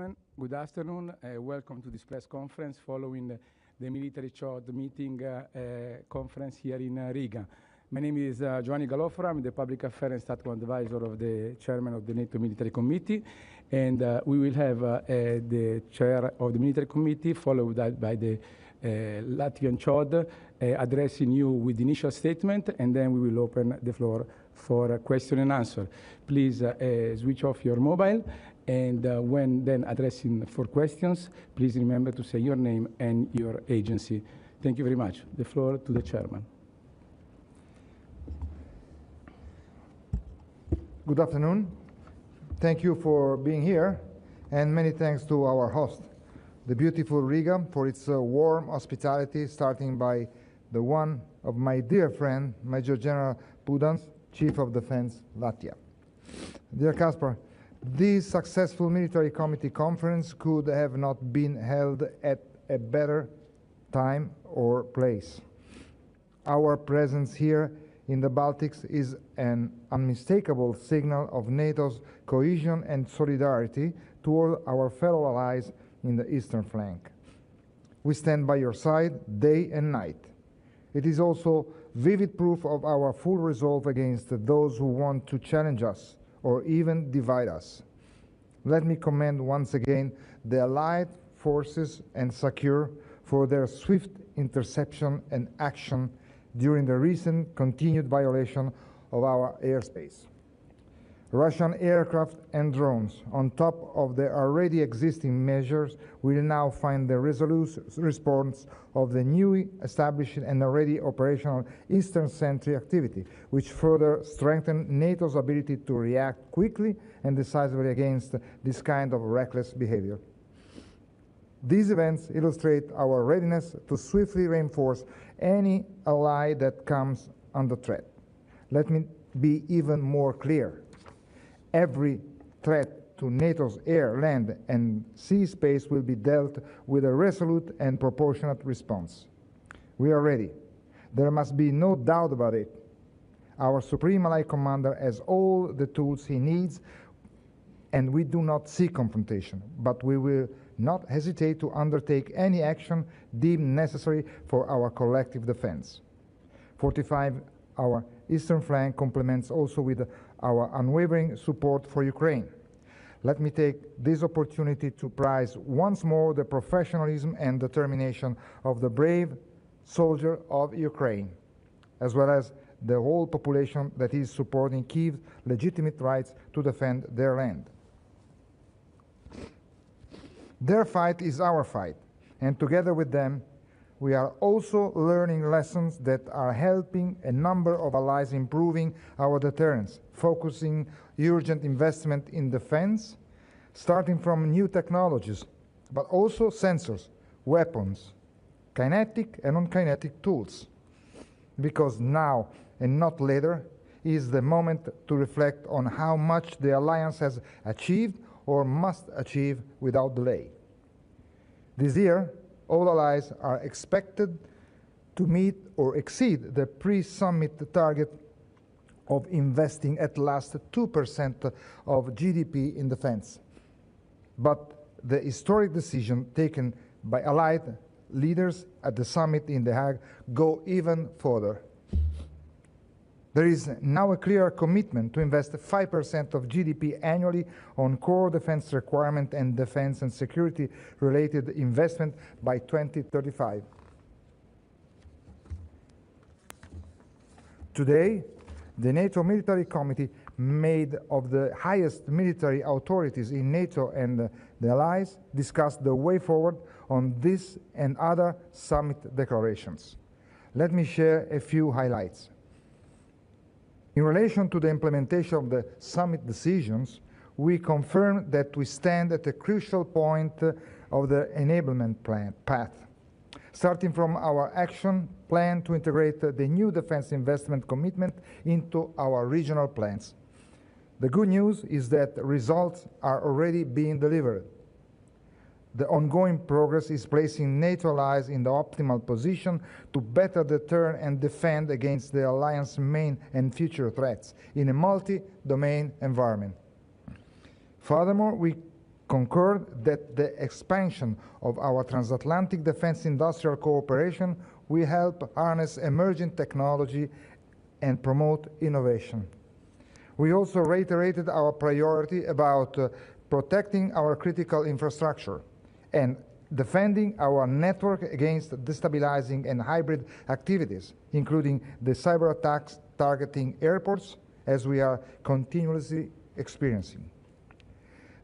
gentlemen, good afternoon. Welcome to this press conference following the Military Chod meeting conference here in Riga. My name is Giovanni Galofora. I'm the Public Affairs and Statical Advisor of the Chairman of the NATO Military Committee. And we will have the Chair of the Military Committee, followed by the Latvian Chod, addressing you with the initial statement, and then we will open the floor for question and answer. Please switch off your mobile, and when then addressing for questions, please remember to say your name and your agency. Thank you very much. The floor to the Chairman. Good afternoon. Thank you for being here, and many thanks to our host, the beautiful Riga, for its warm hospitality, starting by the one of my dear friend, Major General Pudāns, Chief of Defense, Latvia. Dear Kaspars, this successful military committee conference could have not been held at a better time or place. Our presence here in the Baltics is an unmistakable signal of NATO's cohesion and solidarity toward our fellow allies in the eastern flank. We stand by your side day and night. It is also vivid proof of our full resolve against those who want to challenge us or even divide us. Let me commend once again the Allied forces and SECURE for their swift interception and action during the recent continued violation of our airspace. Russian aircraft and drones, on top of the already existing measures, will now find the resolute response of the newly established and already operational Eastern Sentry activity, which further strengthens NATO's ability to react quickly and decisively against this kind of reckless behavior. These events illustrate our readiness to swiftly reinforce any ally that comes under threat. Let me be even more clear. Every threat to NATO's air, land, and sea space will be dealt with a resolute and proportionate response. We are ready. There must be no doubt about it. Our Supreme Allied Commander has all the tools he needs, and we do not seek confrontation, but we will not hesitate to undertake any action deemed necessary for our collective defense. Fortifying our eastern flank complements also with our unwavering support for Ukraine. Let me take this opportunity to praise once more the professionalism and determination of the brave soldier of Ukraine, as well as the whole population that is supporting Kyiv's legitimate rights to defend their land. Their fight is our fight, and together with them, we are also learning lessons that are helping a number of allies improving our deterrence, focusing urgent investment in defense, starting from new technologies, but also sensors, weapons, kinetic and non-kinetic tools. Because now, and not later, is the moment to reflect on how much the alliance has achieved or must achieve without delay. This year, all allies are expected to meet or exceed the pre-summit target of investing at least 2% of GDP in defense. But the historic decision taken by allied leaders at the summit in The Hague go even further. There is now a clear commitment to invest 5% of GDP annually on core defense requirement and defense and security-related investment by 2035. Today, the NATO Military Committee, made of the highest military authorities in NATO and the allies, discussed the way forward on this and other summit declarations. Let me share a few highlights. In relation to the implementation of the summit decisions, we confirm that we stand at a crucial point of the enablement path, starting from our action plan to integrate the new defense investment commitment into our regional plans. The good news is that results are already being delivered. The ongoing progress is placing NATO allies in the optimal position to better deter and defend against the alliance's main and future threats in a multi-domain environment. Furthermore, we concurred that the expansion of our transatlantic defense industrial cooperation will help harness emerging technology and promote innovation. We also reiterated our priority about protecting our critical infrastructure and defending our network against destabilizing and hybrid activities, including the cyber attacks targeting airports, as we are continuously experiencing.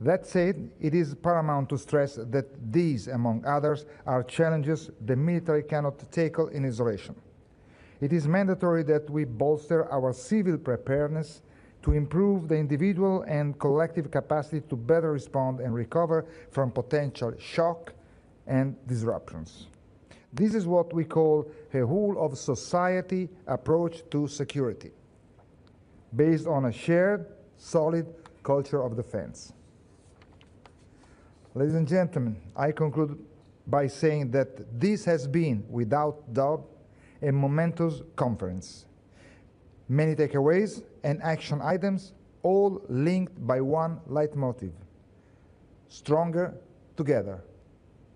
That said, it is paramount to stress that these, among others, are challenges the military cannot tackle in isolation. It is mandatory that we bolster our civil preparedness to improve the individual and collective capacity to better respond and recover from potential shock and disruptions. This is what we call a whole-of-society approach to security, based on a shared, solid culture of defense. Ladies and gentlemen, I conclude by saying that this has been, without doubt, a momentous conference. Many takeaways and action items, all linked by one leitmotif: stronger together,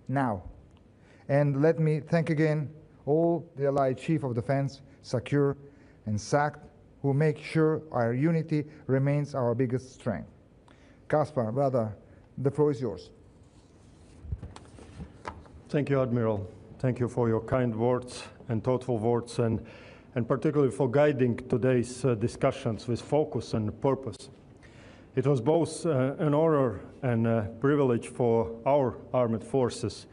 now. And let me thank again all the Allied Chief of Defense, SACEUR and SACT, who make sure our unity remains our biggest strength. Kaspar, brother, the floor is yours. Thank you, Admiral. Thank you for your kind words and thoughtful words, and particularly for guiding today's discussions with focus and purpose. It was both an honor and a privilege for our armed forces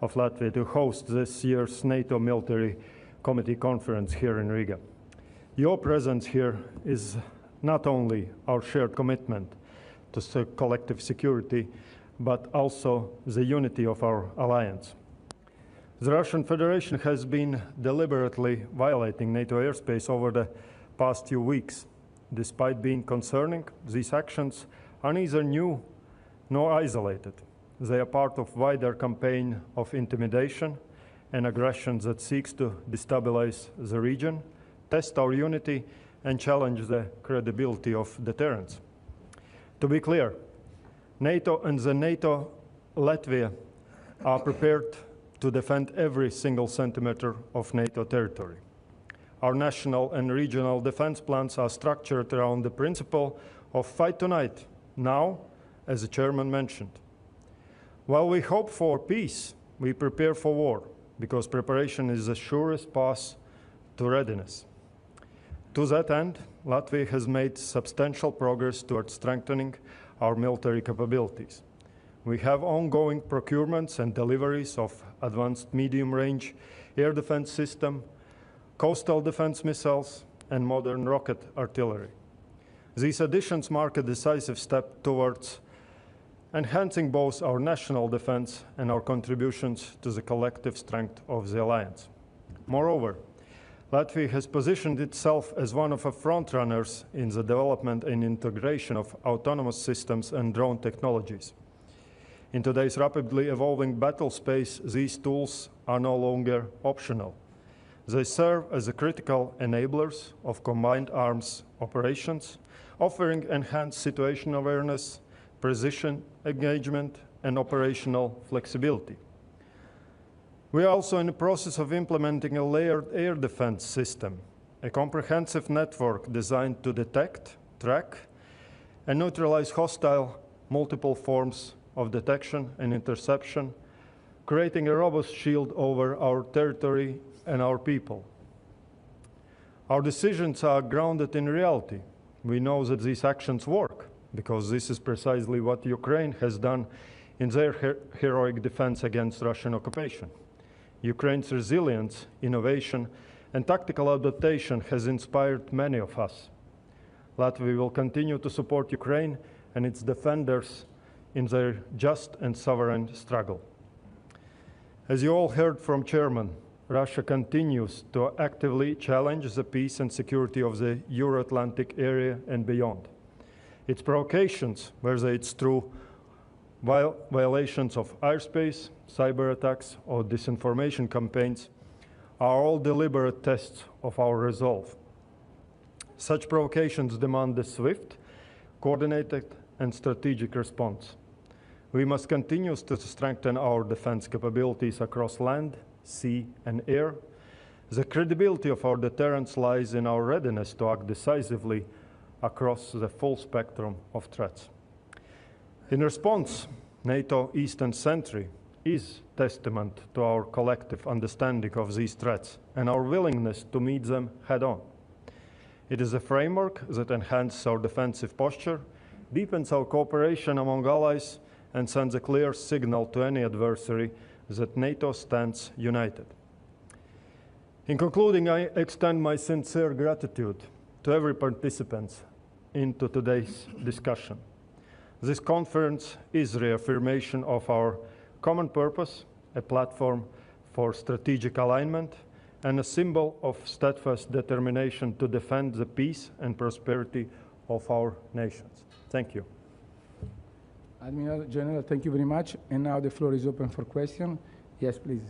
of Latvia to host this year's NATO Military Committee conference here in Riga. Your presence here is not only our shared commitment to collective security, but also the unity of our alliance. The Russian Federation has been deliberately violating NATO airspace over the past few weeks. Despite being concerning, these actions are neither new nor isolated. They are part of a wider campaign of intimidation and aggression that seeks to destabilize the region, test our unity, and challenge the credibility of deterrence. To be clear, NATO and the NATO Latvia are prepared to defend every single centimeter of NATO territory. Our national and regional defense plans are structured around the principle of fight tonight, now, as the chairman mentioned. While we hope for peace, we prepare for war, because preparation is the surest path to readiness. To that end, Latvia has made substantial progress towards strengthening our military capabilities. We have ongoing procurements and deliveries of advanced medium-range air defense system, coastal defense missiles, and modern rocket artillery. These additions mark a decisive step towards enhancing both our national defense and our contributions to the collective strength of the alliance. Moreover, Latvia has positioned itself as one of the frontrunners in the development and integration of autonomous systems and drone technologies. In today's rapidly evolving battle space, these tools are no longer optional. They serve as the critical enablers of combined arms operations, offering enhanced situation awareness, precision engagement, and operational flexibility. We are also in the process of implementing a layered air defense system, a comprehensive network designed to detect, track, and neutralize hostile multiple forms of detection and interception, creating a robust shield over our territory and our people. Our decisions are grounded in reality. We know that these actions work, because this is precisely what Ukraine has done in their heroic defense against Russian occupation. Ukraine's resilience, innovation, and tactical adaptation has inspired many of us. Latvia will continue to support Ukraine and its defenders in their just and sovereign struggle. As you all heard from Chairman, Russia continues to actively challenge the peace and security of the Euro-Atlantic area and beyond. Its provocations, whether it's through violations of airspace, cyber attacks, or disinformation campaigns, are all deliberate tests of our resolve. Such provocations demand a swift, coordinated, and strategic response. We must continue to strengthen our defense capabilities across land, sea, and air. The credibility of our deterrence lies in our readiness to act decisively across the full spectrum of threats. In response, NATO Eastern Sentry is testament to our collective understanding of these threats and our willingness to meet them head-on. It is a framework that enhances our defensive posture, deepens our cooperation among allies, and sends a clear signal to any adversary that NATO stands united. In concluding, I extend my sincere gratitude to every participant into today's discussion. This conference is reaffirmation of our common purpose, a platform for strategic alignment, and a symbol of steadfast determination to defend the peace and prosperity of our nations. Thank you. Admiral, General, thank you very much. And now the floor is open for questions. Yes, please.